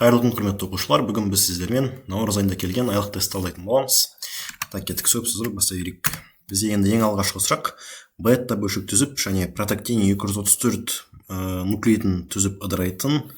Қайырлы күн, құрметті оқушылар. Бүгін біз сіздермен наурыз айында келген айлық тестті талдайтын боламыз. Так, кеттік, сөзсіз бастай берейік. Бізде енді ең алғашқы сұрақ бета бөлшек түзіп және протактин 234 нуклеидін түзіп ыдырайтын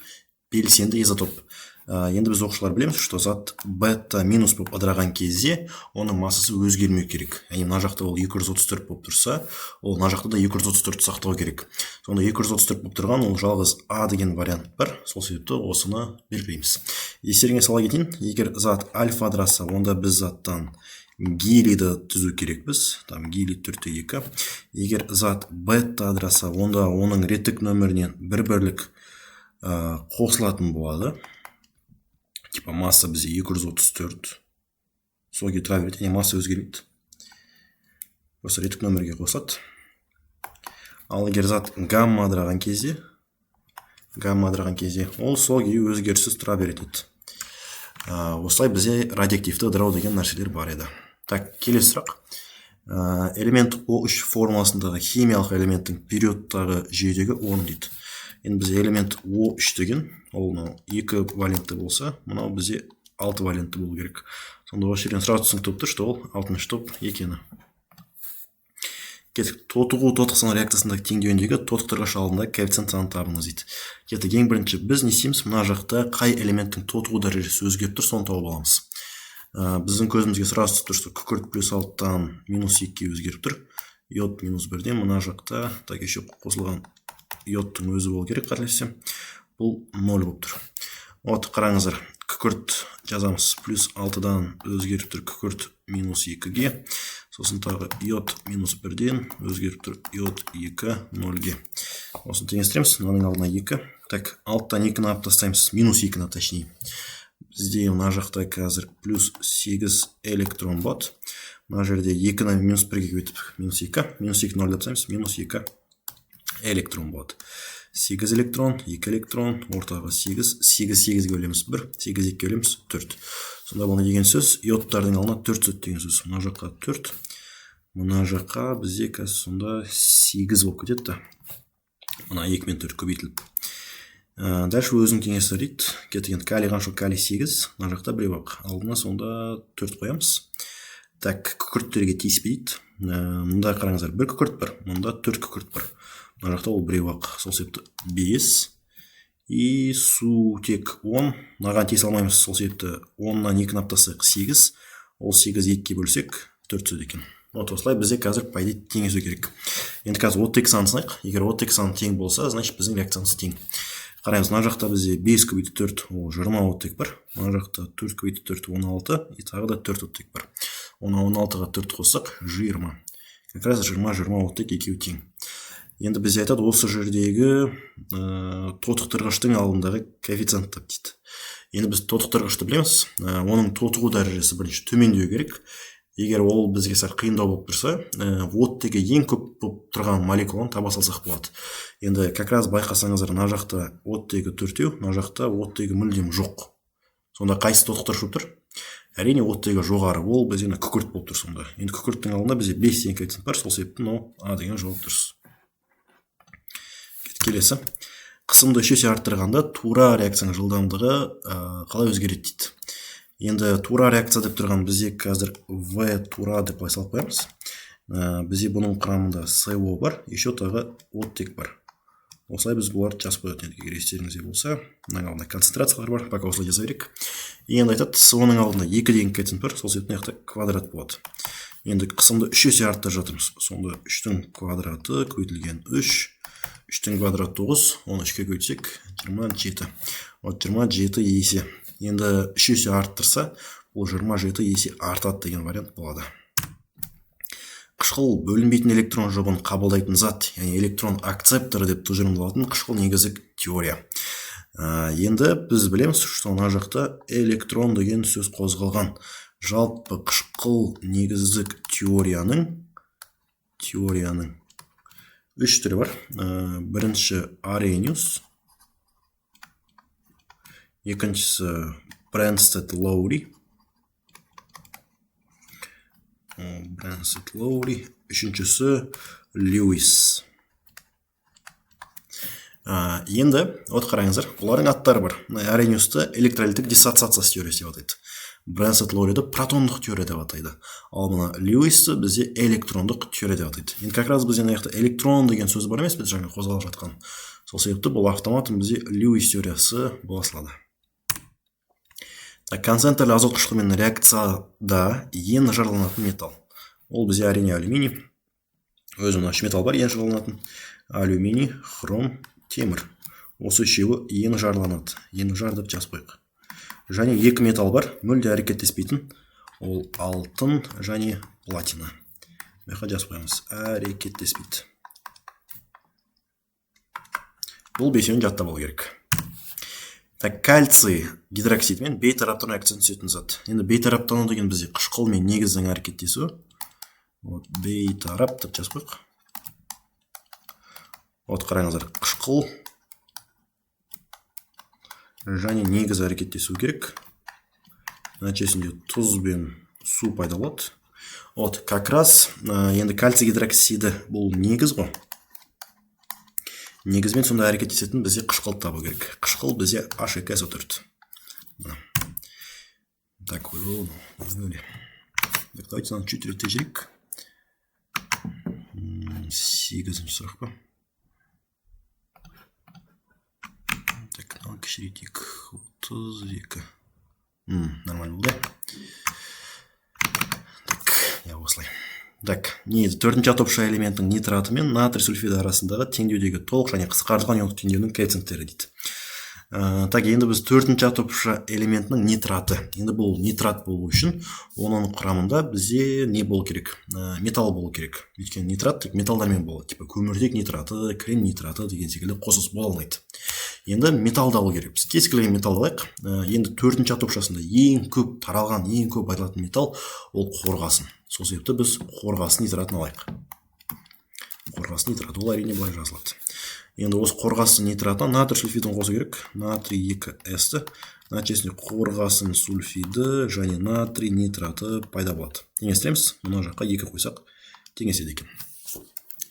белсенді изотоп. Енді біз оқушылар білеміз, что зат бета минус болып ыдыраған кезде оның массасы өзгермеу керек. Яғни мына жақта ол 234 болып тұрса, ол мына жақта да 234 сақтау керек. Сонда 234 болып тұрған ол жалғыз А деген вариант бар. Сол себепті осыны белгілейміз. Естеріңе сала кетейін, егер зат альфа ыдыраса, онда біз заттан гелийді түзу керекпіз. Там гелий 4-2. Егер зат бета ыдыраса, онда оның реттік нөмірінен бір бірлік қосылатын болады. Типа масса бізде 234. Сол күйі тұра береді, масса өзгермейді. Осы реттік нөмірге қосылады. Ал егер зат гамма ыдыраған кезде, ол сол күйі өзгеріссіз тұра береді. Осылай бізде радиоактивті ыдырау деген нәрселер бар еді. Так, келесі сұрақ. Элемент O3 формуласындағы химиялық элементтің периодтағы жүйедегі орны дейді. Енді бізде элемент O3 деген, ол 2 валентті болса, мынау бізде 6 валентті болу керек. Сонда осы жерден сразу түсінікті болып тұр, что ол 6-шы топ екені. Кеттік, тотығу тотықсан реакциясындағы теңдеуіндегі тотықтырғыш алдында коэффициент санын табыңыз дейді. Кеттік, ең бірінші біз не істейміз, мына жақта қай элементтің тотығу дәрежесі өзгеріп тұр, соны тауып аламыз. Біздің көзімізге сразу түсіп тұр, что күкірт плюс 6-тан минус 2-ге өзгеріп тұр. Йод минус 1-ден мына жақта так еще қосылған йодтың өзі болу керек, қателеспесем. Бұл 0 болып тұр. Вот, қараңыздар, күкірт жазамыз, плюс 6-дан өзгеріп тұр күкірт минус 2-ге. Сосын тағы йод минус 1-ден өзгеріп тұр йод 2 0-ге. Осын теңестіреміз, мынаның алдына 2. Так, 6-тан 2-ні алып тастаймыз, минус 2-ні точнее. Бізде мына жақта қазір плюс 8 электрон бот. Мына жерде 2-ні минус 1-ге көйтіп, минус 2. Минус 2-ні 0 тастаймыз, минус 2 электрон бот. 8 электрон, 2 электрон, ортаға 8, 8-8-ге өлеміз 1, 8-2-ге өлеміз 4. Сонда бұны деген сөз, йодтардың алдына 4 сөт деген сөз. Мына жаққа 4, мына жаққа бізде қазір сонда 8 болып кетеді. Мына 2 мен 4 көбейтіліп. Дальше өзің кеңесі дейді. Кетеген калий қанша, калий 8, мына жақта біреу ақ. Алдына сонда 4 қоямыз. Так, күкірттерге тиіспей дейді. Мұнда қараңыздар, бір күкірт бар, мұнда 4 күкірт бар. Мына жақта ол біреу ақ, сол себепті 5. И су тек 10. Мынаған тиісе алмаймыз, сол себепті 10-нан 2-ні алып тастайық 8. Ол 8 2-ге бөлсек 4 сөз екен. Вот осылай бізде қазір пайда теңесу керек. Енді қазір оттек санын сынайық. Егер оттек саны тең болса, значит біздің реакциямыз тең. Қараймыз, мына жақта бізде 5 көбейті 4, ол 20 оттек бар. Мына жақта 4 көбейті 4, 16, и тағы да 4 оттек бар. Оны 16-ға 4 қоссақ 20. Как раз 20 оттек екеуі тең. Енді бізде айтады, осы жердегі тотықтырғыштың алдындағы коэффициент тап дейді. Енді біз тотықтырғышты білеміз, оның тотығу дәрежесі бірінші төмендеу керек. Егер ол бізге сәл қиындау болып тұрса, оттегі ең көп болып тұрған молекуланы таба салсақ болады. Енді как раз байқасаңыздар, мына жақта оттегі 4-еу, мына жақта оттегі мүлдем жоқ. Сонда қайсы тотықтырғыш болып тұр? Әрине оттегі жоғары, ол бізде күкірт болып тұр сонда. Енді күкірттің алдында бізде 5 деген коэффициент бар, сол себепті А деген жауап дұрыс. Келесі, қысымды 3 есе арттырғанда тура реакцияның жылдамдығы қалай өзгереді дейді. Енді тура реакция деп тұрған бізде қазір В тура деп салып қоямыз. Бізде бұның құрамында СО бар, еще тағы оттек бар. Осылай біз бұларды жазып қояды. Егер естеріңізде болса, мына алдында концентрациялар бар, пока осылай жаза берейік. Енді айтады, СО-ның алдында 2 деген коэффициент бар, сол себептен яқта квадрат болады. Енді қысымды 3 есе арттырып жатырмыз. Сонда 3-тің квадраты көбейтілген 3. 3-тің квадраты 9, оны 3-ке көйтсек 27. Вот 27 есе. Енді 3 есе арттырса, ол 27 есе артады деген вариант болады. Қышқыл бөлінбейтін электрон жұбын қабылдайтын зат, яғни электрон акцепторы деп тұжырымдалатын қышқыл негіздік теория. Енді біз білеміз, что мына жақта электрон деген сөз қозғалған. Жалпы қышқыл негіздік теорияның 3 түрі бар. Бірінші Арениус, екіншісі Брэнстед-Лоури, үшіншісі Льюис. Енді от қараңыздар, олардың аттары бар. Арениусты электролиттік диссоциация теориясы деп атайды. Брэнсет Лориді протондық теория деп атайды. Ал мына Льюисті бізде электрондық теория деп атайды. Енді как раз бізде мына электрон деген сөз бар емес, біз жаңа қозғалып жатқан. Сол себепті бұл автомат бізде Льюис теориясы бола салады. Концентрлі азот қышқылмен реакцияда ең жараланатын металл. Ол бізде әрине алюминий. Өзі мына үш металл бар, ең жараланатын. Алюминий, хром, темір. Осы үшеуі ең жараланады. Ең жар деп жазып қойық. Және екі металл бар, мүлде әрекеттеспейтін. Ол алтын және платина. Бұйқа жазып қойыңыз. Әрекеттеспейді. Бұл бесеуін жатта болу керек. Кальций гидроксидмен бейтараптан реакцияны түсетін зат. Енді бейтараптану деген бізде қышқыл мен негіздің әрекеттесуі. Бейтарап деп жазып қойық. Қараңыздар, қышқыл және негіз әрекеттесу керек. Нәтижесінде тұз бен су пайда болады. Как раз енді кальций гидроксиді бұл негіз ғой. Негізбен сонда әрекеттесетін бізде қышқыл табу керек. Қышқыл бізде H2SO4. Так, давайте надо чуть растяжек. 8-ші сұрақ па. Так, мынаны кішірейтейік. 32. Нормально болды. Так, я осылай. Так, төртінші атопша элементтің нитраты мен натрий сульфиді арасындағы теңдеудегі толық және қысқартылған иондық теңдеудің коэффициенттері дейді. Так, енді біз төртінші атопша элементінің нитраты. Енді бұл нитрат болу үшін оның құрамында бізде не болу керек? Металл болу керек. Өйткені нитрат тек металдармен болады. Типа көміртек нитраты, крем нитраты деген секілді қосылыс бола алмайды. Енді металл алу керек. Біз кез келген металл алайық. Енді төртінші атопшасында ең көп таралған, ең көп айтылатын металл ол қорғасын. Сол себепті біз қорғасын нитратын алайық. Қорғасын нитраты ол әрине былай жазылады. Енді осы қорғасын нитратына натрий сульфидін қосу керек. Натрий 2С-ті. Нәтижесінде қорғасын сульфиді және натрий нитраты пайда болады. Теңестіреміз. Мына жаққа 2 қойсақ теңеседі екен.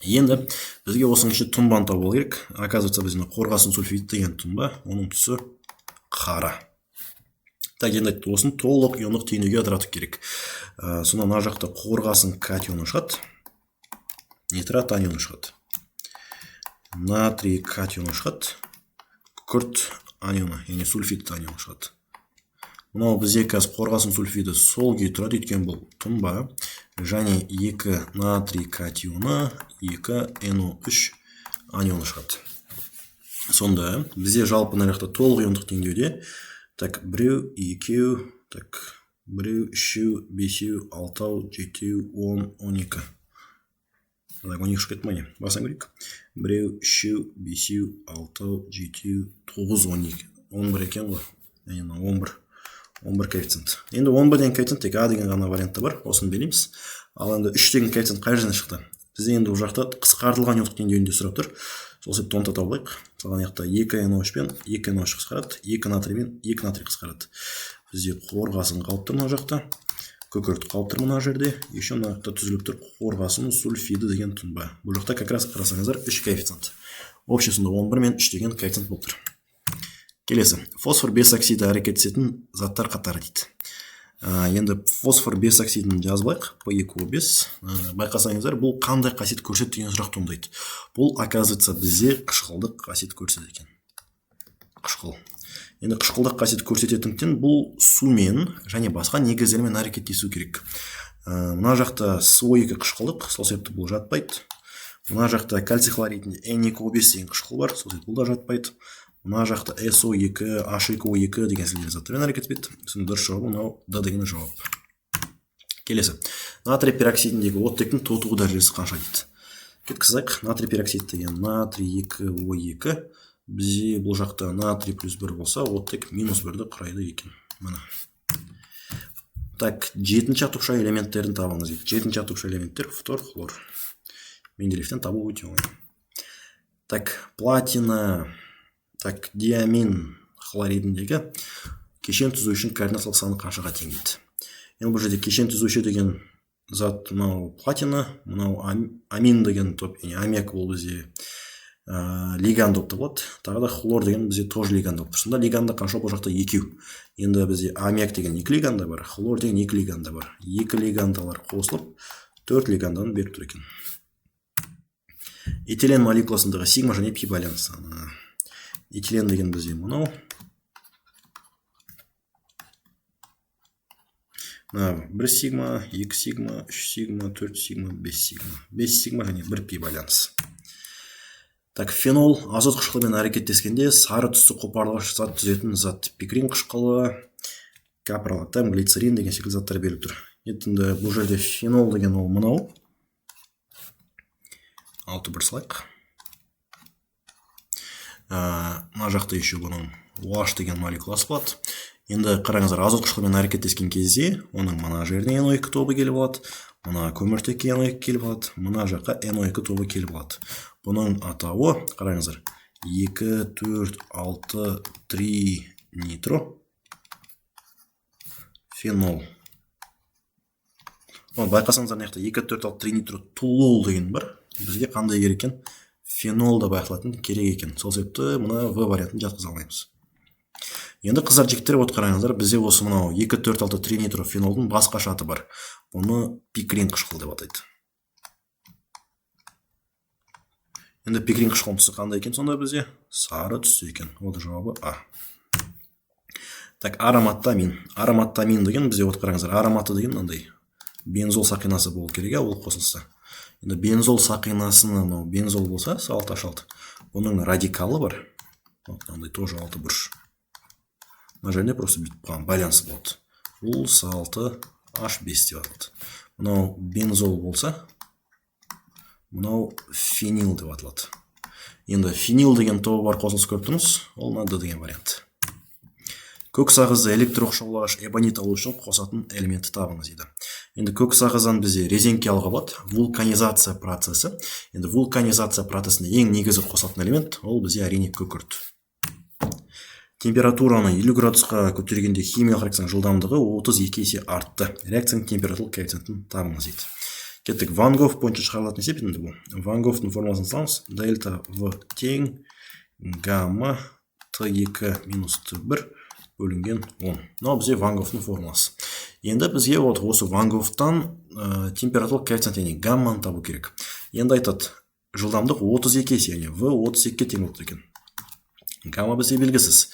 Енді бізге осының ішінде тұнбаны табу керек. Оказывается, біз қорғасын сульфид деген тұнба, оның түсі қара. Так, енді осын толық иондық теңдеуге ыдырату керек. Сонда мына жақта қорғасын катионы шығады. Нитрат анионы шығады. Натрий катионы шығады. Күкірт анионы, яғни сульфид анионы шығады. Мынау бізде қазір қорғасын сульфиді сол күйі тұрады, өйткені бұл тұнба. Және 2 натрий катионы, 2 NO3 анионы шығады. Сонда бізде жалпы мына жақта толық иондық теңдеуде так, 1, 2, так, 1, 3, 5, 6, 7, 10, 12. 12 шығып кетті ме? Басаң көрейік. 1, 3, 5, 6, 7, 9, 12. 11 екен ғой. 11 коэффициент. Енді 11 деген коэффициент тек А деген ғана вариантта бар. Осын береміз. Ал енді 3 деген коэффициент қай жерден шықты? Бізде енді бұл жақта қысқартылған иондық теңдеуінде сұрап тұр. Сол себепті оны табылайық. Салған яқта 2 NO3 пен 2 NO3 қысқарады, 2 натрий мен 2 натрий қысқарады. Бізде қорғасын қалып тұр мына жақта. Күкірт қалып тұр мына жерде. Еще мына жақта түзіліп тұр қорғасын сульфиді деген тұнба. Бұл жақта как раз қарасаңыздар 3 коэффициент. Общесінде 11 мен 3 деген коэффициент болып тұр. Келесі. Фосфор бес оксиді әрекеттесетін заттар қатары дейді. Енді фосфор бес оксидін жазбайық. P2O5. Байқасаңыздар, бұл қандай қасиет көрсетеді деген сұрақ туындайды. Бұл, оказывается, бізде қышқылдық қасиет көрсетеді екен. Қышқыл. Енді қышқылдық қасиет көрсететіндіктен бұл сумен және басқа негіздермен әрекеттесу керек. Мына жақта SO2 қышқылдық, сол себепті бұл жатпайды. Мына жақта кальций хлоридінде N2O5 деген қышқыл бар, сол себепті бұл да жатпайды. Мына жақта SO2, H2O2 деген сілдер заттармен әрекет етеді. Соның дұрыс жауабы мынау Д деген жауап. Келесі. Натрий пероксидіндегі оттектің тотығу дәрежесі қанша дейді. Кеткізайық. Натрий пероксид деген натрий 2O2. Бізде бұл жақта натрий плюс 1 болса, оттек минус 1-ді құрайды екен. Мына. Так, 7-ші атопша элементтерін табыңыз дейді. 7-ші атопша элементтер фтор, хлор. Менделеевтен табу өте оңай. Так, платина. Так, диамин хлоридіндегі кешен түзу үшін координациялық саны қаншаға тең дейді. Енді бұл жерде кешен түзуші деген зат мынау платина, мынау амин деген топ, яғни аммиак ол бізде лиганд болып табылады. Тағы да хлор деген бізде тоже лиганд болып тұр. Сонда лиганды қанша бұл жақта 2. Енді бізде аммиак деген 2 лиганда бар, хлор деген 2 лиганда бар. 2 лигандалар қосылып 4 лиганданы беріп тұр екен. Этилен молекуласындағы сигма және пи байланысы. Этилен деген бізде мынау. 1 сигма, 2 сигма, 3 сигма, 4 сигма, 5 сигма. 5 сигма және 1 пи байланысы. Так, фенол азот қышқылымен әрекеттескенде сары түсті қопарылғыш зат түзетін зат. Пикрин қышқылы, капролактам, глицерин деген секілді заттар беріліп тұр. Енді бұл жерде фенол деген ол мынау. 6 бір слайк. Мына жақта еще бұның OH деген молекуласы болады. Енді қараңыздар, азот қышқылымен әрекеттескен кезде оның мына жеріне NO2 тобы келіп алады, мына көміртекке NO2 келіп алады, мына жаққа NO2 тобы келіп алады. Бұның атауы, қараңыздар, 2, 4, 6, 3 нитро фенол. Байқасаңыздар, мына жақта 2, 4, 6, 3 нитро толол деген бар. Бізге қандай керек екен? Фенол да байқалатын керек екен. Сол себепті мына В вариантын жатқыза алмаймыз. Енді қыздар жігіттер от қараңыздар, бізде осы мынау 2, 4, 6, 3 нитро фенолдың басқаша аты бар. Бұны пикрин қышқыл деп атайды. Енді пикрин қышқылының түсі қандай екен сонда бізде? Сары түсі екен. Ол жауабы А. Так, ароматтамин. Ароматтамин деген бізде от қараңыздар. Ароматы деген мынандай бензол сақинасы болу керек, ол қосылса. Енді бензол сақинасына бензол болса, салт ашалды. Бұның радикалы бар. Мынандай тоже 6 бұрыш. Мына жерінде просто байланыс болады. Бұл салты H5 деп аталады. Мынау бензол болса, мынау фенил деп аталады. Енді фенил деген тобы бар қосылыс көріп тұрмыз, ол мына деген вариант. Көк сағызды электроқшаулағыш эбонит алу үшін қосатын элементті табыңыз дейді. Енді көк сағыздан бізде резеңке алуға болады, вулканизация процесі. Енді вулканизация процесінде ең негізі қосатын элемент ол бізде әрине күкірт. Температураны 50 градусқа көтергенде химиялық реакцияның жылдамдығы 32 есе артты. Реакцияның температуралық коэффициентін табыңыз дейді. Кеттік, Ван Гог бойынша шығарылатын есеп енді бұл. Ван Гоговтың формуласын саламыз. Дельта В тең гамма Т2 минус Т1 бөлінген 10. Мынау бізде Ван Гоговтың формуласы. Енді бізге осы Ван Гоговтан температуралық коэффициент яғни гамманы табу керек. Енді айтады, жылдамдық 32 есе, яғни В 32-ке тең болады екен. Гамма бізде белгісіз.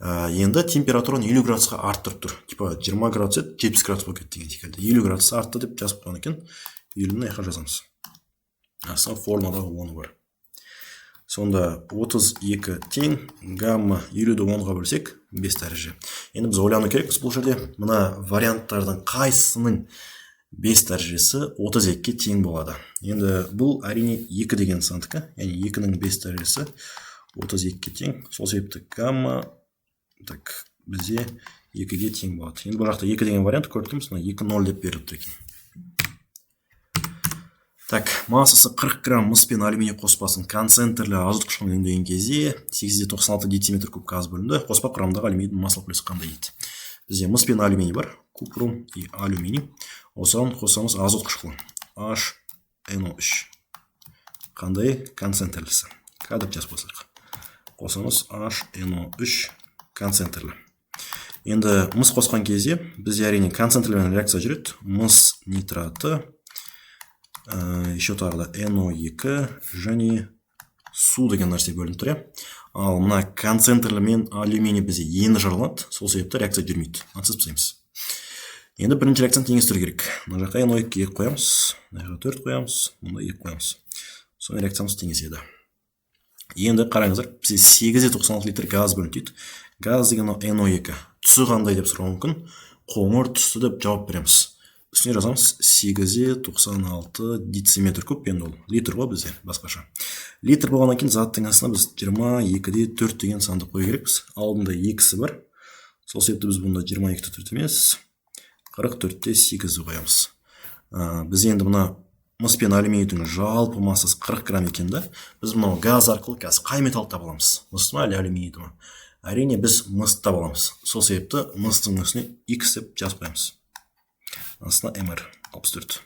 Енді температураны 50 градусқа арттырып тұр. Типа 20 градус еді, 70 градус болып кетті деген секілді. 50 градус артты деп жазып қойған екен. 50-ні аяққа жазамыз. Астан формадағы 10 бар. Сонда 32 тең гамма 50-ді 10-ға бөлсек 5 дәреже. Енді біз ойлану керекпіз бұл жерде. Мына варианттардың қайсының 5 дәрежесі 32-ке тең болады. Енді бұл әрине 2 деген сандікі, яғни 2-ның 5 дәрежесі 32-ке тең. Сол себепті гамма бізде 2-ге тең болады. Енді бұл жақта 2 деген вариант көрдіміз, 2,0 деп беріліп тұр екен. Так, массасы 40 грамм мыс пен алюминий қоспасын концентрлі азот қышқылымен өңдеген кезде 896 дециметр куб газ бөлінді. Қоспа құрамындағы алюминийдің массалық үлесі қандай дейді? Бізде мыс пен алюминий бар, купрум и алюминий. Осыған қосамыз азот қышқылы HNO3. Қандай концентрлісі? К деп жазып қойсақ. Қосамыз HNO3 концентрлі. Енді мыс қосқан кезде бізде әрине концентрлімен реакция жүреді. Мыс нитраты, еще тағы да NO2 және су деген нәрсе бөлініп тұр. Ал мына концентрлі мен алюминий бізде ені жарылады, сол себепті реакция жүрмейді. Сызып тастаймыз. Енді бірінші реакцияны теңестіру керек. Мына жаққа NO2 қоямыз, мына жаққа 4 қоямыз, мына 2 қоямыз. Соны реакциямыз теңеседі. Енді қараңыздар, бізде 896 литр газ бөлінді дейді. Газ деген NO2. Түсі қандай деп сұрауы мүмкін. Қоңыр түсті деп жауап береміз. Үстіне жазамыз 896 дециметр куб, енді ол литр ғой бізде басқаша. Литр болғаннан кейін заттың астына біз 22-де 4 деген санды қою керекпіз. Алдында 2-сі бар. Сол себепті біз бұнда 22-де 4 емес, 44-де 8-ді қоямыз. Біз енді мына мыс пен алюминийдің жалпы массасы 40 грамм екен да. Біз мынау газ арқылы қазір қай металлды таба аламыз? Мыс ма әлі алюминийді ма? Әрине біз мысты таба аламыз. Сол себепті мыстың үстіне X деп жазып қоямыз. Астына MR 64.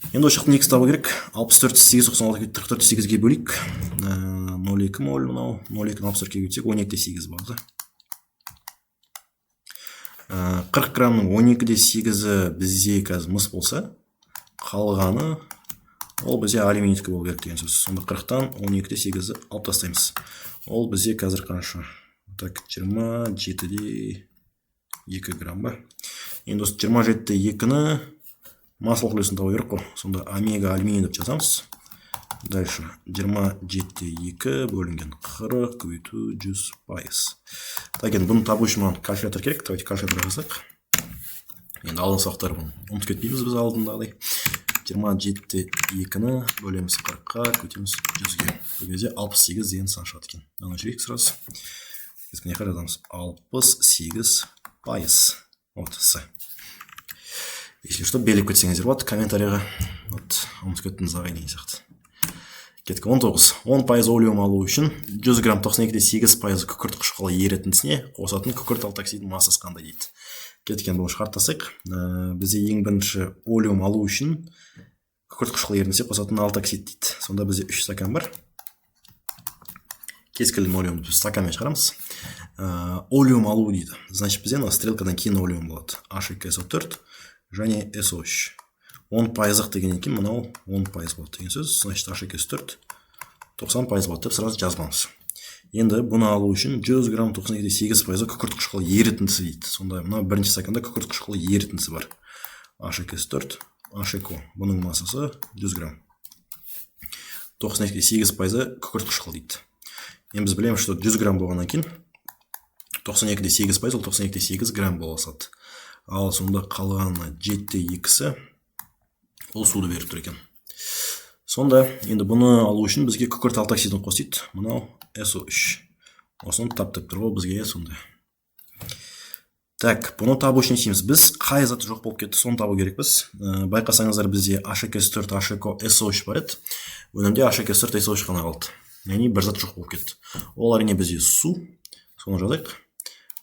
Енді осы жақтан x табу керек. 64 8 96 44 8-ге бөлейік. 0,2 моль мынау. 0,2-ні 64-ге бөлсек 12-8 болады. 40 граммның 12-де 8-і бізде қазір мыс болса, қалғаны ол бізде алюминийтікі болу керек деген сөз. Сонда 40-тан 12-де 8-і алып тастаймыз. Ол бізде қазір қанша? Так, 27-де 2 грамм ба? Енді осы 27-де 2-ні массалық үлесін табу керек қой. Сонда омега алюминий деп жазамыз. Дальше 27-де 2 бөлінген 40 көбейту 100%. Так, енді бұны табу үшін маған калькулятор керек. Давайте калькулятор жазайық. Енді алдын сұрақтар бұны ұмытып кетпейміз біз алдындағыдай. 27-де 2-ні бөлеміз 40-қа, көтеміз 100-ге. Бұл кезде 68 деген сан шығады екен. Аны жүрейік сразу. Кескіне қарадамыз. 68%. Вот, С. Если что, белек көтсеңіздер болады комментарияға. Вот, ұмытып кеттіңіз ағай деген сияқты. Кеткі 19. 10% олеум алу үшін 100 грамм 92-де 8% күкірт қышқылы ерітіндісіне қосатын күкірт алтоксидінің массасы қандай дейді. Кеткен бұл шығарттасақ, бізде ең бірінші олеум алу үшін күкірт қышқылы ерітіндісіне қосатын алтоксид дейді. Сонда бізде 3 стакан бар. Кез келген олеумды біз стаканмен шығарамыз. Олеум алу дейді. Значит, бізде стрелкадан кейін олеум болады. H2SO4 және SO3. 10%-ық деген екен, мынау 10% болады деген сөз. Значит, H2SO4 90% болады деп сразу жазбамыз. Енді бұны алу үшін 100 грамм 92-де 8% күкірт қышқылы ерітіндісі дейді. Сонда мына бірінші стаканда күкірт қышқылы ерітіндісі бар. H2SO4, HECO. Бұның массасы 100 грамм. 92-де 8% күкірт қышқылы дейді. Енді біз білеміз, что 100 грамм болғаннан кейін 92-де 8% ол 92-де 8 грамм боласады. Ал сонда қалғаны 7-де 2-сі ол суды беріп тұр екен. Сонда енді бұны алу үшін бізге күкірт алтоксидін қосайды. Мынау SO3. Осыны таптып тұр ол бізге сонда. Так, бұны табу үшін істейміз. Біз қай заты жоқ болып кетті, соны табу керекпіз. Байқасаңыздар бізде H2SO4, HECO, SO3 бар еді. Өнімде H2SO4, SO3 қана қалды. Яғни бір зат жоқ болып кетті. Ол әрине бізде су. Соны жазайық.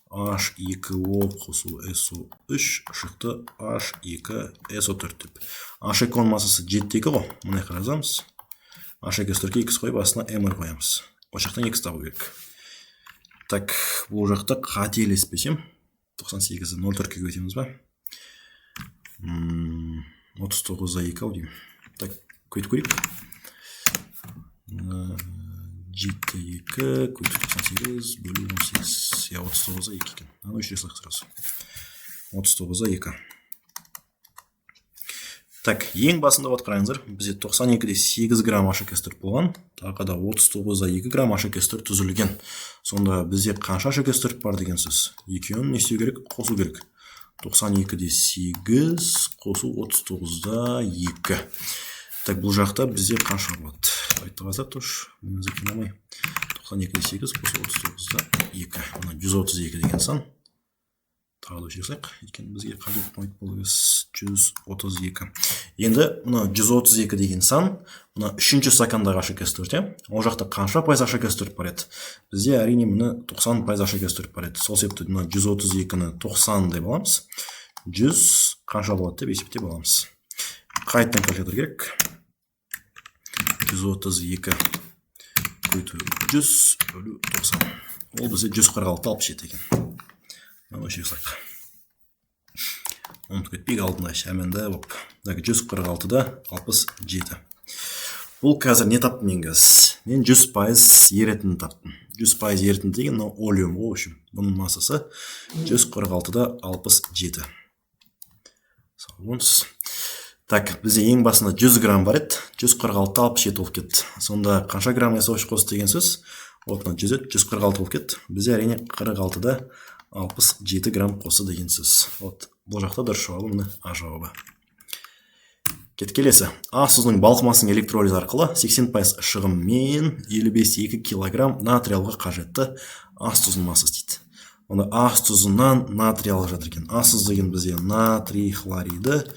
H2O қосу SO3 шықты H2SO4 деп. HECO массасы 7-дегі ғой. Мұны жазамыз. H2SO4-ге X қойып, астына MR қоямыз. О жақтан X табу керек. Так, бұл жақта қателеспесем 98-ді 0,4-ге көтеміз ба? 39-за 2 ау деймін. Так, көйтіп көрейік. 7-де 2 көйтіп 98 бөлу 18. Я 39-за 2 екен. Аны өшіре салайық сразу. 39-за 2. Так, ең басында от қараңыздар. Бізде 92-де 8 грамм H2SO4 болған. Тағы да 39-за 2 грамм H2SO4 түзілген. Сонда бізде қанша H2SO4 бар деген сөз. Екеуін не істеу керек? Қосу керек. 92-де 8 қосу 39-да 2. Так, бұл жақта бізде қанша болады? Айтығазар тұш. Мен зәкен алмай. 92-де 8 қосу 39-да 2. 132 деген сан. Тағы да өшірсек, екен бізге қабыл қойып болыңыз 132. Енді мұна 132 деген сан, мұна үшінші стакандағы H2SO4. Ол жақта қанша пайыз H2SO4 бар еді? Бізде әрине мұны 90% H2SO4 бар еді. Сол себепті мұна 132-ні 90 деп аламыз. 100 қанша болады деп есептеп аламыз. Қайттан калькулятор керек. 132 көйту 100 бөлу 90. Ол бізде 146 алып жеті екен. Мына өшірсек. Ұмытып кетпейік алдында шәмінді болып. 146-да 67. Бұл қазір не таптым мен қазір? Мен 100% ерітінді таптым. 100% ерітінді деген олеум ғой үшін. Бұның массасы 146-да 67. Сауыныз. Так, бізде ең басында 100 грамм бар еді. 146-да 67 болып кетті. Сонда қанша грамм SO3 қосты деген сөз? Отына 146 болып кетті. Бізде әрине 46-да 67 грамм қосы деген сөз. Бұл жақта дұрыс жауабы, міне А жауабы. Келесі. А сұзының балқымасының электролиз арқылы 80% шығыммен 55-2 килограмм натриалға қажетті ас тұзының массасы дейді. Онда ас тұзынан натриал жатыр екен. Ас тұз деген бізде натрий хлориді,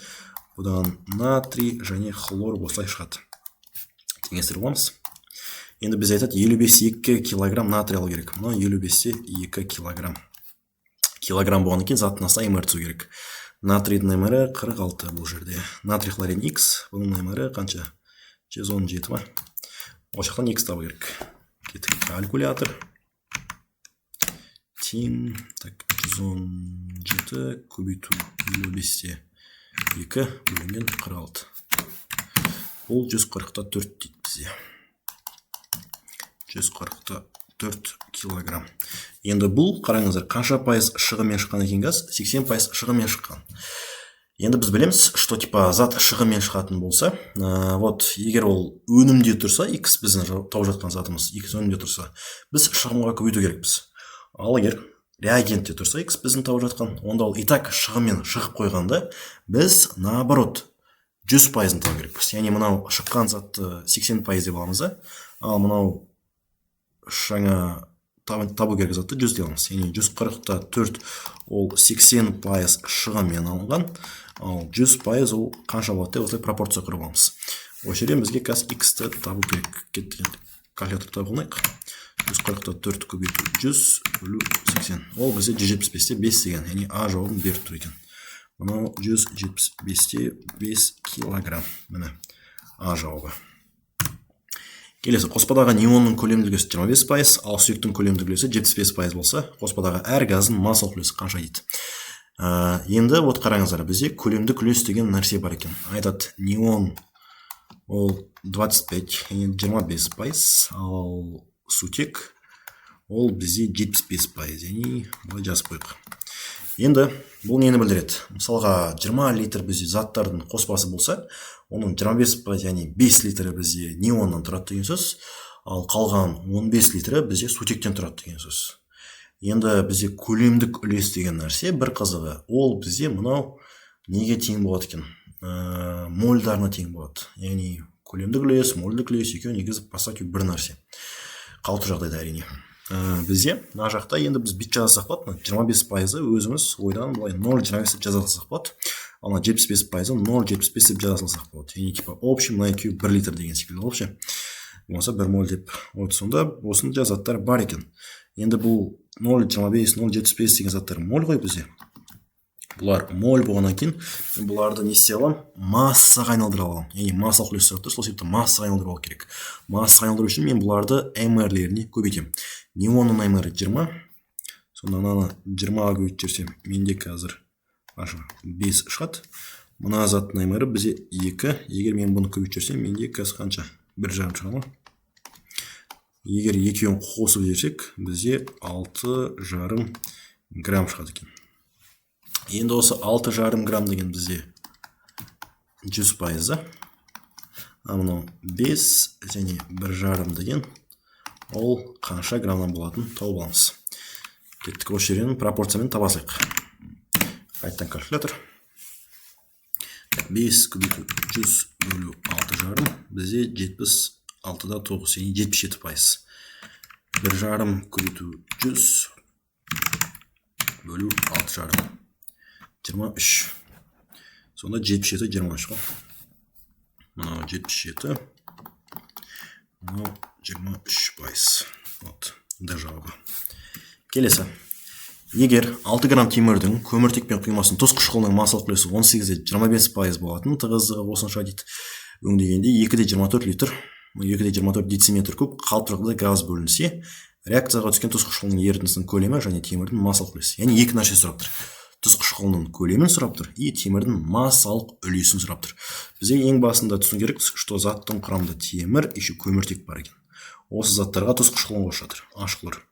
бұдан натрий және хлор осылай шығады. Теңестіріп аламыз. Енді біз айтады 55-2 килограмм натриал керек. Мұна 55-2 килограмм. Килограмм болған екен заттың астына MR түсу керек. Натрийдің нөмірі 46 бұл жерде. Натрий хлорин X, бұның нөмірі қанша? 117 ма? Ол жақтан X табу керек. Кеттік, калькулятор. Тең, так, 117 көбейту 5-те 2 бөлінген 46. Бұл 140-та 4 дейді бізде. 140-та 4 килограмм. Енді бұл, қараңыздар, қанша пайыз шығыммен шыққан екен газ? 80% шығыммен шыққан. Енді біз білеміз, что типа зат шығыммен шығатын болса, вот егер ол өнімде тұрса, X біздің тауып жатқан затымыз, X өнімде тұрса, біз шығымға көбейту керекпіз. Ал егер реагентте тұрса, X біздің тауып жатқан, онда ол итак шығыммен шығып қойғанда, біз наоборот 100%-ын табу керекпіз. Яғни мынау шыққан затты 80% деп аламыз, ал мынау жаңа табу керек затты 100 деп аламыз. Яғни 140-та 4 ол 80% шығыммен алынған, ал 100% ол қанша болады деп осылай пропорция құрып аламыз. Осы жерден бізге қазір X-ті табу керек. Кеттік, калькулятор табу қылайық. 140-та 4 көбейту 100 бөлу 80. Ол бізде 175-те 5 деген, яғни А жауабын беріп тұр екен. Мынау 175-те 5 килограмм. Міне А жауабы. Келесі, қоспадағы неонның көлемділігі 25%, ал сұйықтың көлемділігі 75% болса, қоспадағы әр газдың массалық үлесі қанша дейді. Енді вот қараңыздар, бізде көлемдік үлес деген нәрсе бар екен. Айтады, неон ол 25, яғни 25%, ал сутек ол бізде 75%, яғни былай жазып қойық. Енді бұл нені білдіреді? Мысалға 20 литр бізде заттардың қоспасы болса, оның 25%, яғни 5 литрі бізде неоннан тұрады деген сөз, ал қалған 15 литрі бізде сутектен тұрады деген сөз. Енді бізде көлемдік үлес деген нәрсе бір қызығы, ол бізде мынау неге тең болады екен? Мольдарына тең болады. Яғни көлемдік үлес, мольдік үлес екеуі негізі по сути бір нәрсе. Қалыпты жағдайда әрине. Бізде мына жақта енді біз бит жазасақ болады, 25% өзіміз ойдан былай 0,25 деп жазасақ болады, ал 75% 0,75 деп жазасақ болады. Яғни типа общий мына екеуі 1 литр деген секілді общий. Болмаса 1 моль деп. Вот сонда осындай заттар бар екен. Енді бұл 0,25, 0,75 деген заттар моль ғой бізде. Бұлар моль болғаннан кейін бұларды не істей аламын? Массаға айналдыра аламын. Яғни массалық үлес сұрап тұр, сол себепті массаға айналдыру керек. Массаға айналдыру үшін мен бұларды мрлеріне көбейтемін. Неонның мрі 20. Сонда мынаны 20-ға көбейтіп жіберсем, менде қазір 5 шығады. Мына заттың мрі бізде 2. Егер мен бұны көбейтіп жіберсем, менде қазір қанша? 1,5 шығады ма? Егер екеуін қосып жіберсек, бізде 6,5 грамм шығады екен. Енді осы 6,5 грамм деген бізде 100%. А мынау 5 және 1,5 деген ол қанша граммнан болатын тауып аламыз. Кеттік, осы жерден пропорциямен табасайық. Қайттан калькулятор. 5 көбейту 100 бөлу 6,5 бізде 76-да 9, яғни 77%. 1,5 көбейту 100 бөлу 6,5. 23. Сонда 77, 23 ғой. Мынау 77, мынау 23%. Вот, да жауабы. Келесі. Егер 6 грамм темірдің көміртекпен құймасын тұз қышқылының массалық үлесі 18-де 25% болатын, тығыздығы осынша дейді. Өңдегенде 2-де 24 литр, 2-де 24 дециметр куб қалтырғыда газ бөлінсе, реакцияға түскен тұз қышқылының ерітіндісінің көлемі және темірдің массалық үлесі. Яғни екі нәрсе сұрап тұр. Тұз қышқылының көлемін сұрап тұр, и темірдің массалық үлесін сұрап тұр. Бізге ең басында түсіну керек, что заттың құрамында темір, еще көміртек бар екен. Осы заттарға тұз қышқылын қосып жатыр, ашқылыр.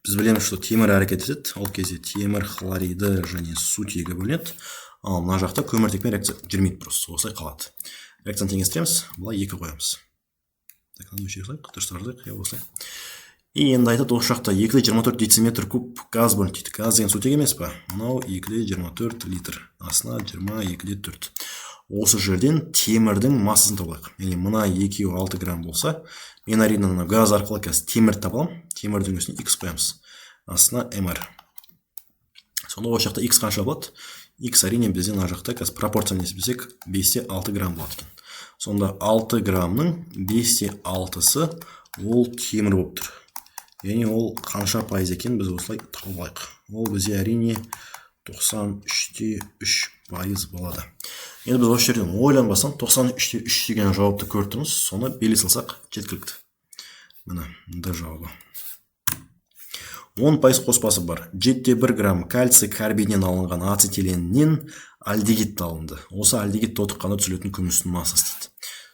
Біз білеміз, что темір әрекет етеді, ол кезде темір хлориді және сутегі бөлінеді, ал мына жақта көміртекпен реакция жүрмейді просто, осылай қалады. Реакцияны теңестіреміз, былай 2 қоямыз. Так, осылай. И енді айтады, осы жақта 2-де 24 дециметр куб газ бөлінеді дейді. Газ деген сутек емес па? Мынау 2-де 24 литр. Астына 22-де 4. Осы жерден темірдің массасын табылайық. Яғни мына 2-6 грамм болса, мен әрине газ арқылы қазір темір табалам. Темірдің үстіне X қоямыз. Астына мр. Сонда осы жақта X қанша болады? X әрине бізден ар жақта қазір пропорцияны есептесек 5-те 6 грамм болады екен. Сонда 6 граммның 5-те 6-сы ол темір болып тұр. Яғни ол қанша пайыз екен біз осылай тауып алайық. Ол бізде әрине 93-те 3% болады. Енді біз осы жерден ойланбастан 93-те 3 деген жауапты көріп тұрмыз. Соны беле салсақ жеткілікті. Міне, Д жауабы. 10% қоспасы бар. 7-1 грамм кальций карбидінен алынған ацетиленнен альдегид алынды. Осы альдегид тотыққанда түзілетін күмістің массасы дейді.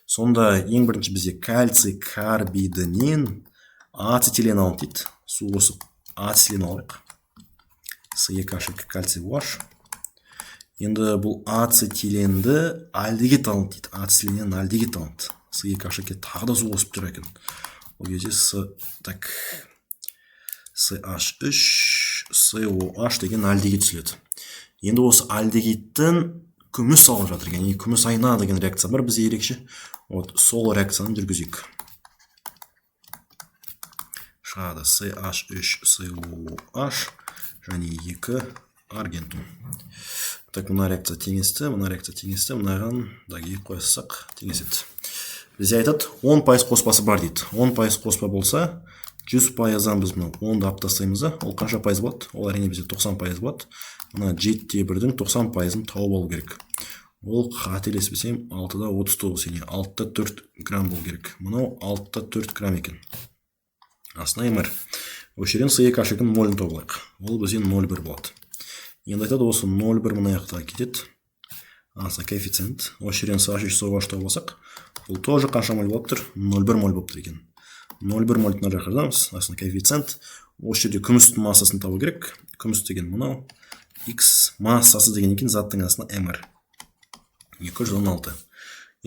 Сонда ең бірінші бізде кальций карбидінен ацетилен алынды дейді. Су қосып ацетилен алайық. С2H2 кальций OH. Енді бұл ацетиленді альдегид алынды дейді. Ацетиленнен альдегид алынды. С2H2 тағы да су қосып тұр екен. Ол кезде CH3, COH деген альдегид түзіледі. Енді осы альдегидтің күміс алып жатыр. Яғни күміс айна деген реакция бар бізде ерекше. Сол реакцияны жүргізейік. Шығады CH3COH және 2 аргентум. Так, мына реакция теңесті, мынаған даги қойсақ теңеседі. Бізде айтады 10% қоспасы бар дейді. 10% қоспа болса 100%-дан біз 10-ды алып тастаймыз. Ол қанша пайыз болады? Ол әрине бізде 90% болады. Мына 7-1-дің 90%-ын тауып алу керек. Ол қателеспесем 6-да 39, яғни 6-да 4 грамм болу керек. Мынау 6-да 4 грамм екен. Астына MR. Осы жерден С2H2 молін тауып алайық. Ол бізден 0,1 болады. Енді айтады, осы 0,1 мына жаққа кетеді. Астына коэффициент. Осы жерден CH3COH тауып алсақ, бұл тоже қанша моль болып тұр? 0,1 моль болып тұр екен. 0,1 мольді мына жаққа жазамыз. Астына коэффициент. Осы жерде күмістің массасын табу керек. Күміс деген мынау. X массасы деген екен, заттың астына MR. 216.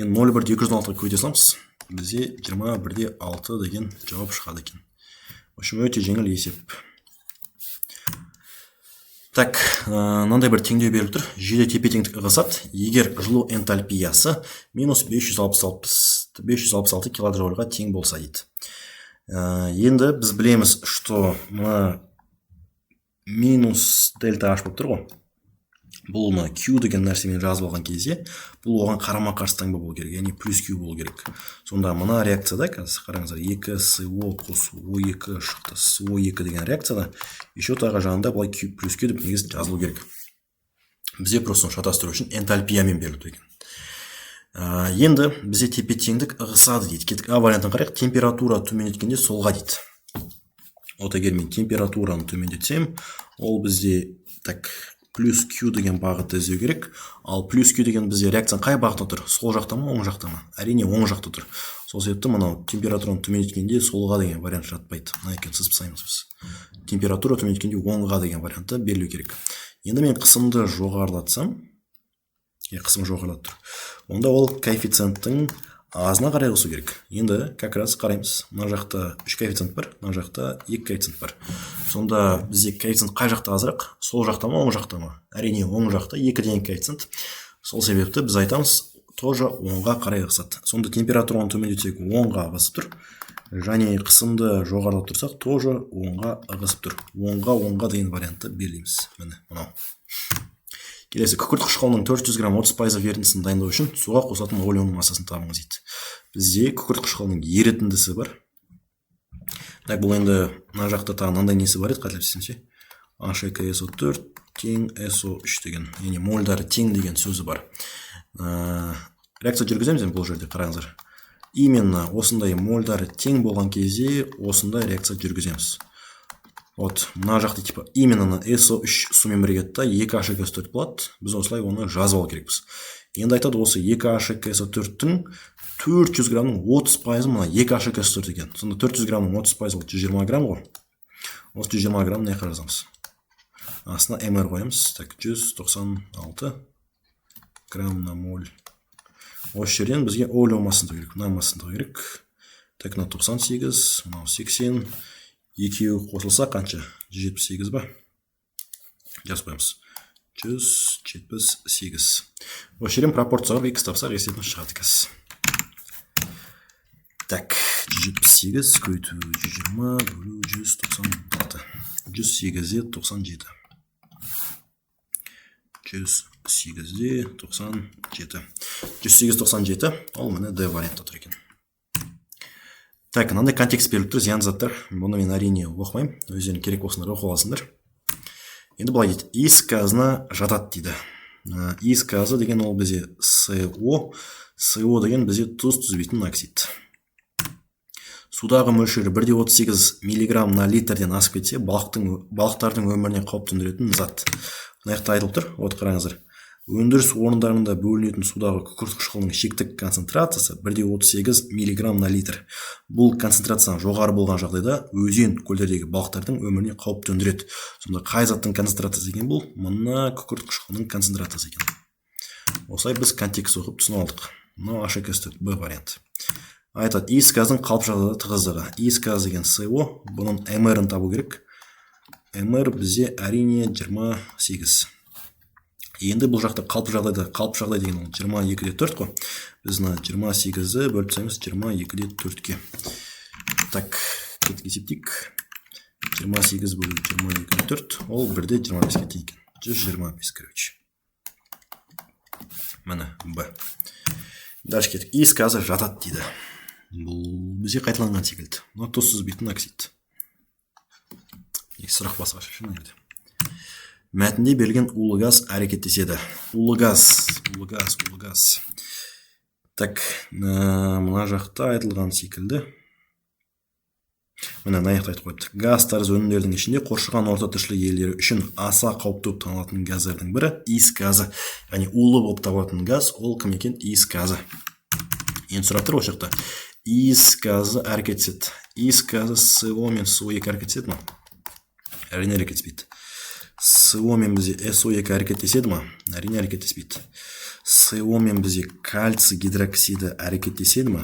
Енді 0,1-ді 216-ға көйте саламыз. Бізде 21-де 6 деген жауап шығады екен. Өшім өте жеңіл есеп. Так, мынандай бір теңдеу беріліп тұр. Жүйеде тепе-теңдік ығысады. Егер жылу энтальпиясы минус 566 килоджоульға тең болса дейді. Енді біз білеміз, что мына минус дельта H болып тұр ғой. Бұл Q деген нәрсемен жазып алған кезде, бұл оған қарама-қарсы таңба болу керек, яғни плюс Q болу керек. Сонда мына реакцияда, қараңыздар, 2CO қос O2 шықты, CO2 деген реакцияда, еще тағы жанында бұлай Q плюс Q деп негіз жазылу керек. Бізде просто шатастыру үшін энтальпиямен берілді екен. Енді бізде тепе-теңдік ығысады дейді. Кеттік А вариантын қарайық. Температура төмендеткенде солға дейді. Егер мен температураны төмендетсем, ол бізде так плюс Q деген бағытты іздеу керек. Ал плюс Q деген бізде реакцияның қай бағытта тұр? Сол жақта ма, оң жақта ма? Әрине оң жақта тұр. Сол себепті мынау температураны төмендеткенде солға деген вариант жатпайды. Мына екен сызып біз. Температура төмендеткенде оңға деген вариантты берілу керек. Енді мен қысымды жоғарылатсам, қысым жоғарылатып тұр. Онда ол коэффициенттің азына қарай ығысу керек. Енді как раз қараймыз. Мына жақта 3 коэффициент бар, мына жақта 2 коэффициент бар. Сонда бізде коэффициент қай жақта азырақ? Сол жақта ма, оң жақта ма? Әрине оң жақта 2 деген коэффициент. Сол себепті біз айтамыз, тоже оңға қарай ығысады. Сонда температураны төмендетсек оңға ығысып тұр. Және қысымды жоғарылатып тұрсақ, тоже оңға ығысып тұр. Оңға деген вариантты белгілейміз. Міне, мынау. Келесі, күкірт қышқылының 400 грамм 30% ерітіндісін дайындау үшін суға қосатын олеум массасын табыңыз дейді. Бізде күкірт қышқылының ерітіндісі бар. Так, бұл енді мына жақта тағы мынандай несі бар еді, қателеспесем. H2SO4 тең SO3 деген, яғни мольдары тең деген сөзі бар. Реакция жүргіземіз бұл жерде, қараңыздар. Именно осындай мольдары тең болған кезде осындай реакция жүргіземіз. Мына жақты типа именно SO3 сумен бірігеді да 2H2SO4 болады. Біз осылай оны жазып алу керекпіз. Енді айтады, осы 2H2SO4-тің 400 грамның 30% мына 2H2SO4 екен. Сонда 400 грамның 30% ол 120 грамм ғой. Осы 120 грамм не жазамыз? Астына MR қоямыз. Так, 196 грамм на моль. Осы жерден бізге олеум массасын табу керек. Мына массасын табу керек. Так, мына 98, мынау 80. Екеуі қосылса қанша? 178 ба? Жазып қоямыз. 178. Осы жерден пропорцияға X тапсақ есебін шығады кәз. Так, 178 көйту 120 бөлу 196. 108-де 97. 108-де 97. 108-97, ол міне D вариантта тұр екен. Так, мынандай контекст беріліп тұр, зиян заттар. Бұны мен әрине оқымаймын. Өздерің керек болсындар, оқып аласыңдар. Енді былай дейді, иіс газына жатады дейді. Иіс газы деген ол бізде СО деген бізде тұз түзбейтін оксид. Судағы мөлшері 1,38 миллиграмм на литрден асып кетсе, балықтардың өміріне қауіп төндіретін зат. Мына жақта айтылып тұр, от қараңыздар. Өндіріс орындарында бөлінетін судағы күкірт қышқылының шектік концентрациясы 1,38 миллиграмм на литр. Бұл концентрациядан жоғары болған жағдайда өзен көлдердегі балықтардың өміріне қауіп төндіреді. Сонда қай заттың концентрациясы екен бұл? Мына күкірт қышқылының концентрациясы екен. Осылай біз контекст оқып түсініп алдық. Мынау А-4 Б вариант. Айтады, иіс газдың қалып жағдайда тығыздығы. Иіс газ деген СО, бұның МР-ын табу керек. МР бізде әрине 28. Енді бұл жақта қалып жағдай деген 22-де 4 қой. Біз 28-ді бөліп тастаймыз 22-де 4-ке. Так, есептейік. 28 бөлу 22-де 4, ол 1-де 25-ке тең екен. 125, короче. Міне, Б. Дальше кетік. Иіс газы жатады дейді. Бұл бізде қайталанған секілді. Мына тұз түзбейтін оксид. Сұрақ басқаша шын жерде. Мәтінде берілген улы газ әрекеттеседі. Улы газ. Так, мына жақта айтылған секілді. Мына жақта айтып қойыпты. Газ тәрізді өнімдердің ішінде қоршаған орта тіршілік иелері үшін аса қауіпті болып танылатын газдардың бірі иіс газы. Яғни улы болып табылатын газ, ол кім екен? Иіс газы. Енді сұрап тұр осы жақта. Иіс газы әрекеттеседі. Иіс газы СО мен СО2 әрекеттеседі ме? Әрине әрекеттеспейді. СО мен бізде СО2 әрекеттеседі ме? Әрине әрекеттеспейді. СО мен бізде кальций гидроксиді әрекеттеседі ме?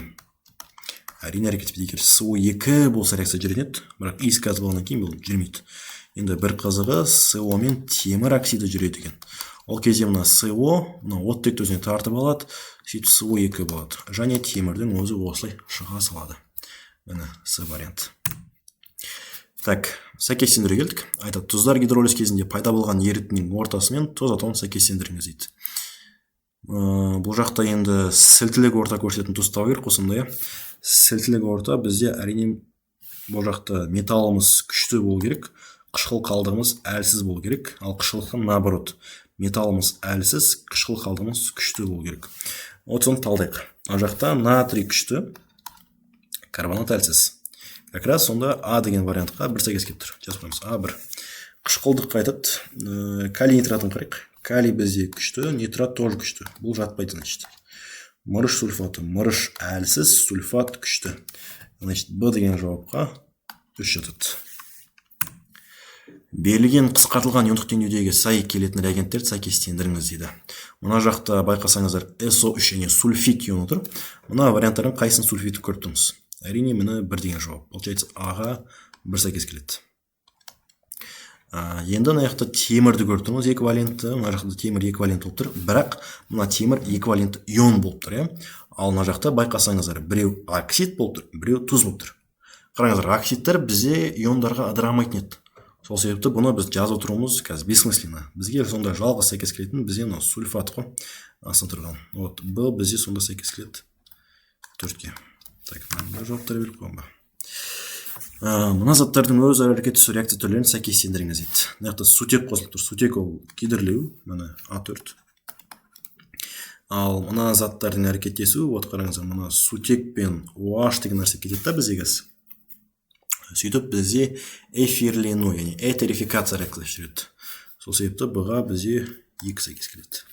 Әрине әрекеттеспейді. Егер СО2 болса реакция жүретін еді, бірақ иіс газы болғаннан кейін бұл жүрмейді. Енді бір қызығы СО мен темір оксиді жүреді екен. Ол кезде мына СО, оттекті өзіне тартып алады, сөйтіп СО2 болады. Және темірдің өзі осылай шыға салады. Міне С вариант. Так, сәйкестендіре келдік. Айтады, тұздар гидролиз кезінде пайда болған ерітіндінің ортасымен тұз атомын сәйкестендіріңіз дейді. Бұл жақта енді сілтілік орта көрсететін тұз табу керек осындай. Сілтілік орта бізде әрине бұл жақта металлымыз күшті болу керек, қышқыл қалдығымыз әлсіз болу керек, ал қышқылдықтан наоборот. Металлымыз әлсіз, қышқыл қалдығымыз күшті болу керек. Соны талдайық. Ал жақта натрий күшті, карбонат әлсіз. Как раз сонда А деген вариантқа бір сәйкес келіп тұр. Жазып қоймыз. А1. Қышқылдық айтады. Калий нитратын қарайық. Калий бізде күшті, нитрат тоже күшті. Бұл жатпайды, значит. Мырыш сульфаты. Мырыш әлсіз, сульфат күшті. Значит, Б деген жауапқа 3 жатады. Берілген қысқартылған иондық теңдеудегі сай келетін реагенттерді сәйкестендіріңіз дейді. Мына жақта байқасаңыздар SO3 және сульфит ионы тұр. Мына варианттардың қайсысын сульфиті көріп тұрмыз? Әрине мені 1 деген жауап. Получается, Аға 1 сәйкес келеді. Енді мына жақта темірді көріп тұрмыз, эквивалентті. Мына жақта темір эквивалент болып тұр. Бірақ мына темір эквивалентті ион болып тұр. Ал мына жақта байқасаңыздар, біреу оксид болып тұр, біреу тұз болып тұр. Қараңыздар, оксидтер бізде иондарға ыдырамайтын еді. Сол себепті бұны біз жазып отыруымыз қазір бессмысленно. Бізге сонда жалғыз сәйкес келетін бізде мына сульфат қой. Астын тұрған. Вот, Б бізде сонда сәйкес келеді 4-ке. Так, мына жауаптар беріп қойған ба. Мына заттардың өз әрекеттесу реакция түрлерін сәйкестендіріңіз дейді. Мына жақта сутек қосылып тұр. Сутек ол гидрлеу, міне А4. Ал мына заттардың әрекеттесу, вот қараңыздар, мына сутек пен OH деген нәрсе кетеді да бізге қазір. Сөйтіп бізде эфирлену, яғни этерификация реакциясы жүреді. Сол себепті бұға бізде 2 сәйкес келеді.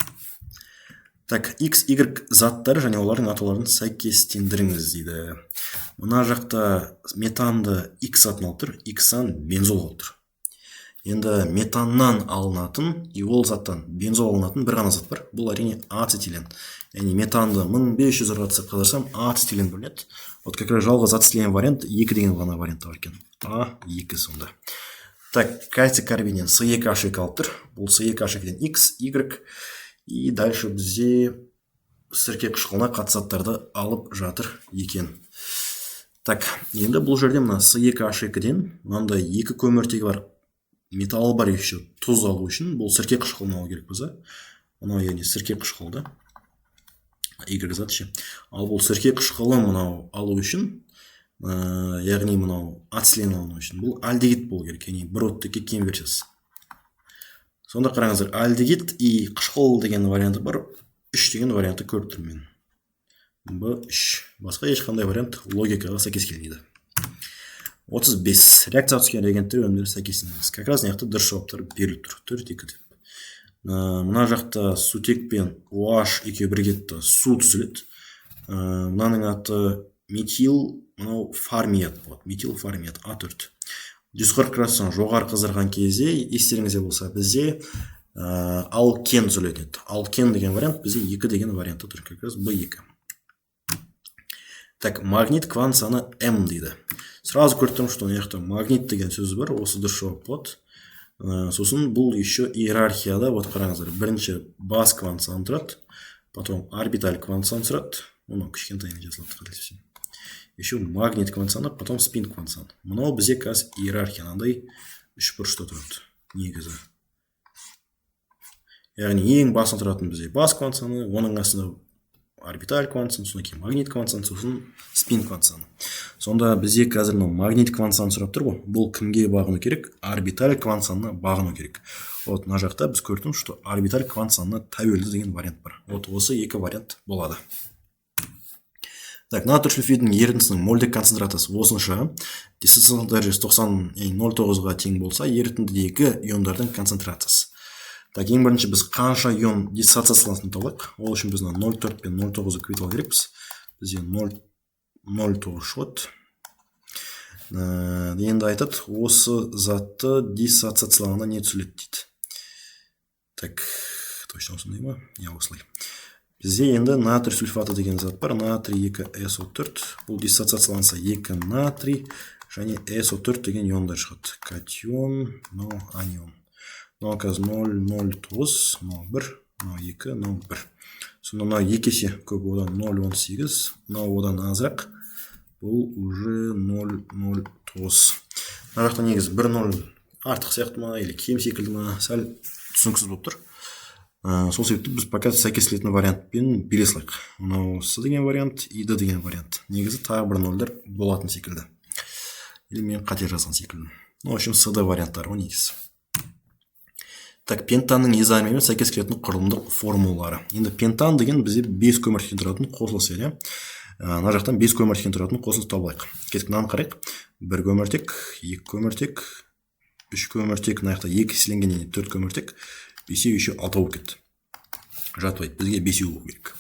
Так, X, Y заттары және олардың атауларын сәйкестендіріңіз дейді. Мына жақта метанды X атын алып тұр, X-ан бензол алып тұр. Енді метаннан алынатын, и ол заттан бензол алынатын бір ғана зат бар. Бұл әрине ацетилен. Яғни метанды 1500 градусқа қадырсам ацетилен бөлінеді. Вот как раз жалғыз ацетилен вариант 2 деген ғана вариант бар екен. А2 сонда. Так, кальций карбинен С2H2 алып тұр. Бұл С2H2-ден X, Y. И дальше бізде сірке қышқылына қатысаттарды алып жатыр екен. Так, енді бұл жерде мына С2H2-ден мынандай 2 көміртегі бар. Металл бар еще тұз алу үшін бұл сірке қышқылын алу керек болса. Мынау яғни сірке қышқылды. Y зат ше. Ал бұл сірке қышқылын мынау алу үшін, яғни мынау ацетилен алу үшін бұл альдегид болу керек. Яғни бір оттекке кен версиясы. Сонда қараңыздар, альдегид и қышқыл деген варианты бар, 3 деген варианты көріп тұрмын мен. B3. Басқа ешқандай вариант логикаға сәйкес келмейді. 35. Реакцияға түскен реагенттер өнімдері сәйкестендіріңіз. Как раз мына жақта дұрыс жауаптар беріліп тұр. 4-2 деп. Мына жақта сутек пен OH екеуі бірге кетті, су түзіледі. Мынаның аты метил, мынау формият болады. Метил формият А4. 140 градустан жоғары қыздырған кезде, естеріңізде болса, бізде алкен түзіледі. Алкен деген вариант бізде 2 деген вариантта тұр. Как раз B2. Так, магнит квант саны М дейді. Сразу көрдім, что мына магнит деген сөз бар, осы дұрыс жауап болады. Сосын бұл еще иерархияда, вот қараңыздар, бірінші бас квант саны тұрады, потом орбиталь квант саны тұрады, мынау кішкентаймен жазылады, қателеспесем. Еще магнит квант саны, потом спин квант саны. Мынау бізде қазір иерархия, мынандай үш бұрышта тұрады, негізі. Яғни ең басында тұратын бізде бас квант саны, оның астында орбиталь квант саны, содан кейін магнит квант саны, сосын спин квант саны. Сонда бізде қазір магнит квант саны сұрап тұр ғой. Бұл кімге бағыну керек? Орбиталь квант санына бағыну керек. Вот мына жақта біз көрдік, что орбиталь квант санына тәуелді деген вариант бар. Вот осы екі вариант болады. Так, натрий-сульфидінің ерітіндісінің мольдік концентрациясы осынша. Диссоциациялық дәрежесі 0,9-ға тең болса, ерітіндідегі иондардың концентрациясы. Так, ең бірінші біз қанша ион диссоциацияланатынын табайық. Ол үшін біз 0,4 пен 0,9-ы көбейтіп керекпіз. Бізде 0,9 шығады. Енді айтады, осы затты диссоциациялағанда не түзіледі дейді. Так, точно осындай ма? Я осылай. Бізде енді натрий сульфаты деген зат бар. Натрий 2SO4. Бұл диссоциацияланса 2 натрий және SO4 деген иондар шығады. Катион, анион. Мынау қазір 0,09, 0,1, 0,2, 0,1. Сонда мынау 2 есе көп, одан 0,18, мынау одан азырақ. Бұл уже 0,09. Мына жақта негізі 1,0 артық сияқты ма, или кем секілді ма, сәл түсініксіз болып тұр. Сол себепті біз пока сәйкес келетін вариантпен бере салайық. Мынау С деген вариант, и Д деген вариант. Негізі тағы бір нөлдер болатын секілді. Или мен қате жазған секілді. В общем, С Д варианттары ғой негізі. Так, пентанның изомерімен сәйкес келетін құрылымдық формулалары. Енді пентан деген бізде 5 көміртектен тұратын қосылыс еді. Мына жақтан 5 көміртектен тұратын қосылыс табылайық. Кеттік, мынаны қарайық. 1 көміртек, 2 көміртек, 3 көміртек, мына жақта 2 еселенген 4 көміртек, 5 еще 6 болып кетті. Жатпайды, бізге 5 болу керек.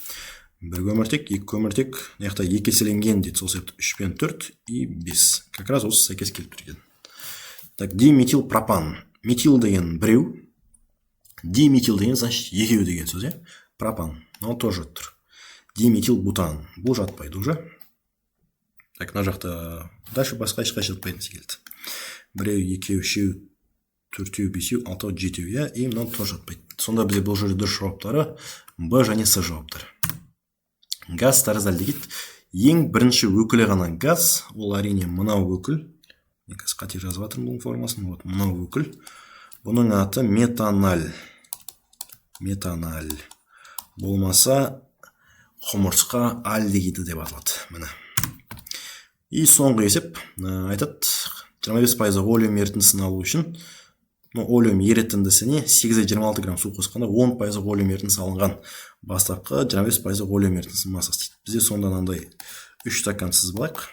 1 көміртек, 2 көміртек, мына жақта 2 еселенген дейді, сол себепті 3 пен 4 и 5. Как раз осы сәйкес келіп тұрген. Так, диметил пропан. Метил деген біреу. Диметил деген, значит, екеу деген сөз, пропан. Ол тоже тұр. Диметил бутан. Бұл жатпайды уже. Так, мына жақта дальше басқа ешқай жатпайтын секілді. Біреу, екеу, үшеу, төртеу, бесеу, алтау, жетеу, и мынау тоже жатпайды. Сонда бізде бұл жерде дұрыс жауаптары Б және С жауаптары. Газ тәріздалдегид. Ең бірінші өкілі ғана газ, ол әрине мынау өкіл. Мен қазір қате жазып жатырмын бұл формасын. Вот мынау өкіл. Бұның аты метаналь. Метаналь. Болмаса құмырсқа альдегиді деп аталады. Міне. И соңғы есеп айтады, 25% олеум ерітіндісін алу үшін, олеум ерітіндісіне 8-26 грамм су қосқанда 10% олеум ерітіндісі алынған. Бастапқы 25% олеум ерітіндісінің массасы дейді. Бізде сонда мынандай 3 стакан сыз болайық.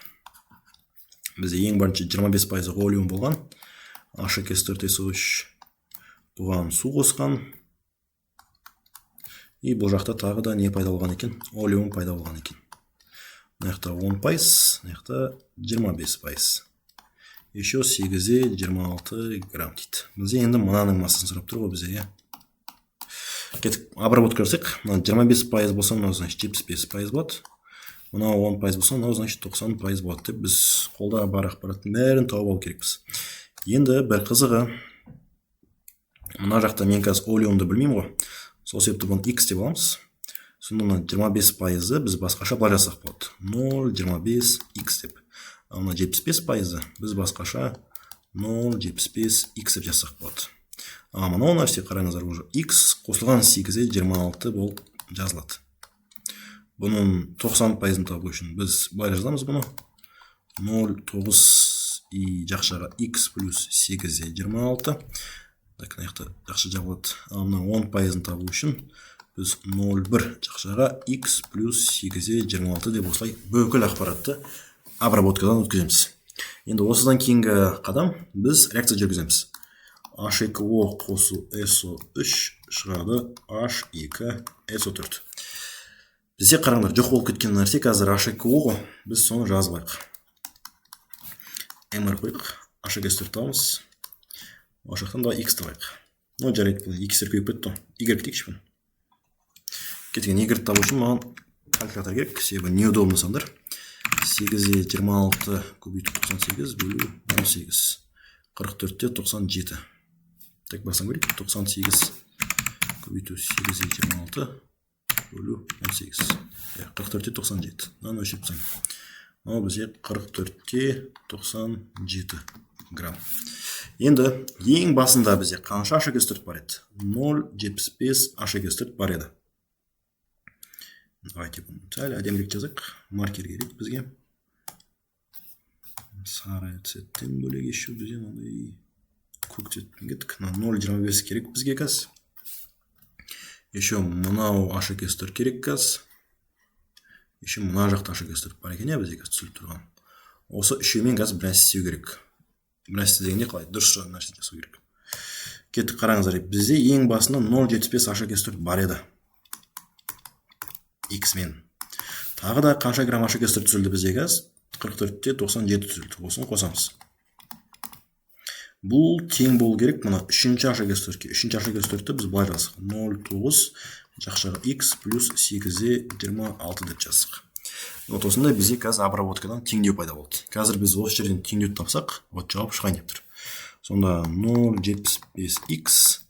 Бізде ең бірінші 25% олеум болған. H2SO3 бұған су қосқан. И бұл жақта тағы да не пайда болған екен? Олеум пайда болған екен. Мына жақта 10%, мына жақта 25%. Еще 8-26 грамм дейді. Бізде енді мынаның массасын сұрап тұр ғой бізде. Кеттік, обработка жасайық. 25% болса, мынау значит 75% болады. Мынау 10% болса, мынау значит 90% болады деп біз қолда бар ақпараттың бәрін тауып алу керекпіз. Енді бір қызығы, мына жақта мен қазір олеумды білмеймін ғой. Сол себепті бұны X деп аламыз. Сонда 25% біз басқаша былай жасақ болады. 0,25X деп. А мына 75% біз басқаша 0,75X деп жасақ болады. А мынау нәрсе қараңыздар, уже X қосылған 8-26 болып жазылады. Бұның 90%-ын табу үшін біз былай жазамыз бұны. 0,9 и жақшаға X плюс 8-26. Так, мына жақта жақша жабылады. Ал мына 10% табу үшін біз 0,1 жақшаға x плюс 8-е 26 деп осылай бүкіл ақпаратты обработкадан өткіземіз. Енді осыдан кейінгі қадам біз реакция жүргіземіз. H2O қосу SO3 шығады H2 SO4. Бізде қараңдар, жоқ болып кеткен нәрсе қазір H2O ғой. Біз соны жазып алайық. MR қойық, H2S4 табамыз. Ол жақтан да X табайық. Ну, жарайды, бұл X-тер көйіп кетті. Y дейікші бұны. Кеткен Y табу үшін маған калькулятор керек. Себебі неудобны сандар. 8-е 26 көбейту 98 бөлу 18. 44-те 97. Так, басын көрейік. 98 көбейту 8-е 26 бөлу 18. 44-те 97. Мынаны өлшеп тастайын. Мынау бізде 44-те 97 грамм. Енді ең басында бізде қанша H2S4 бар еді? 0,75 H2S4 бар еді. Давайте бұны сәл әдемірек жазайық. Маркер керек бізге. Сары цветтен бөлек еще бізде мынандай көк цветпен кеттік. 0,25 керек бізге қазір. Еще мынау H2S4 керек қазір. Еще мына жақта H2S4 бар екен, бізде қазір түсіліп тұрған. Осы үшеумен қазір бір нәрсе істеу керек. Бір нәрсе дегенде қалай? Дұрыс нәрсе жасау керек. Кеттік, қараңыздар. Бізде ең басында 0,75 H2S4 бар еді. X-мен. Тағы да қанша грамм H2S4 түзілді бізде қазір? 44-те 97 түзілді. Осыны қосамыз. Бұл тең болу керек мына 3-ші H2S4-ке. 3-ші H2S4-ті біз былай жаздық. 0,9 жақшаға X плюс 8-е 26 деп жаздық. Вот осындай бізде қазір обработкадан теңдеу пайда болды. Қазір біз осы жерден теңдеуді тапсақ, вот жауап шығайын деп тұр. Сонда 0,75x.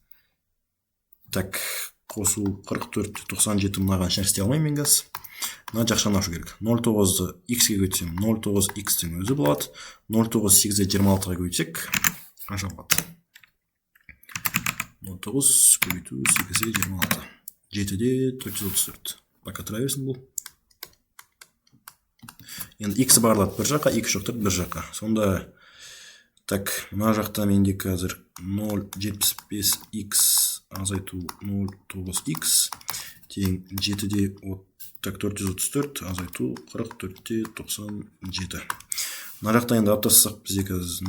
Так, қосу 44-97 мынаған ешнәрсе істей алмаймын мен қазір. Мына жақшаны ашу керек. 0,9-ды x-ге көйтсем, 0,9x-тің өзі болады. 0,9 8-е 26-ға көйтсек, қанша болады? 0,9 көбейту 8-е 26. 7-де 434. Пока тұра берсін бұл. Енді x барлады бір жаққа, x жоқтыр бір жаққа. Сонда, так, мына жақта менде қазір 0,75x азайту 0,9x тең 7-де 434 азайту 44-те 97. Мына жақта енді аптасақ бізде қазір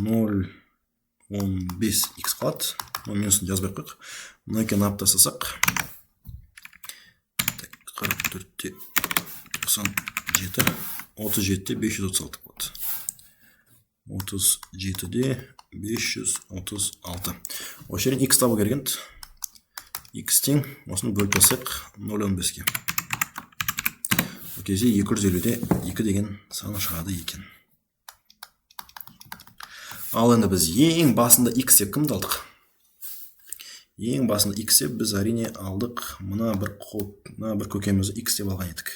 0,15x қалады. Минусын жазбай қойық. Мына екен аптасақ 44-те 97. 37-де 536 болады. 37-де 536. Осы жерден x табу керек. X тең, осыны бөліп тастайық 0,15-ке. Ол кезде 250-де 2 деген саны шығады екен. Ал енді біз ең басында x деп кімді алдық? Ең басында x деп біз әрине алдық. Мына бір көкемізді x деп алған едік.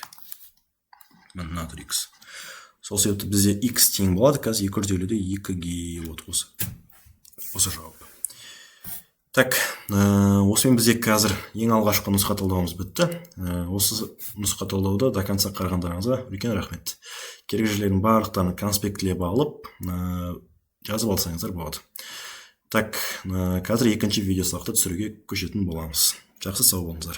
Мына тұр x. Сол себепті бізде x тең болады, қазір 250-де 2-ге осы жауап. Так, осымен бізде қазір ең алғашқы нұсқа талдауымыз бітті. Осы нұсқа талдауда до конца қарағандарыңызға үлкен рахмет. Керек жерлердің барлықтарын конспектілеп алып, жазып алсаңыздар болады. Так, қазір екінші видео сабақты түсіруге көшетін боламыз. Жақсы, сау болыңыздар.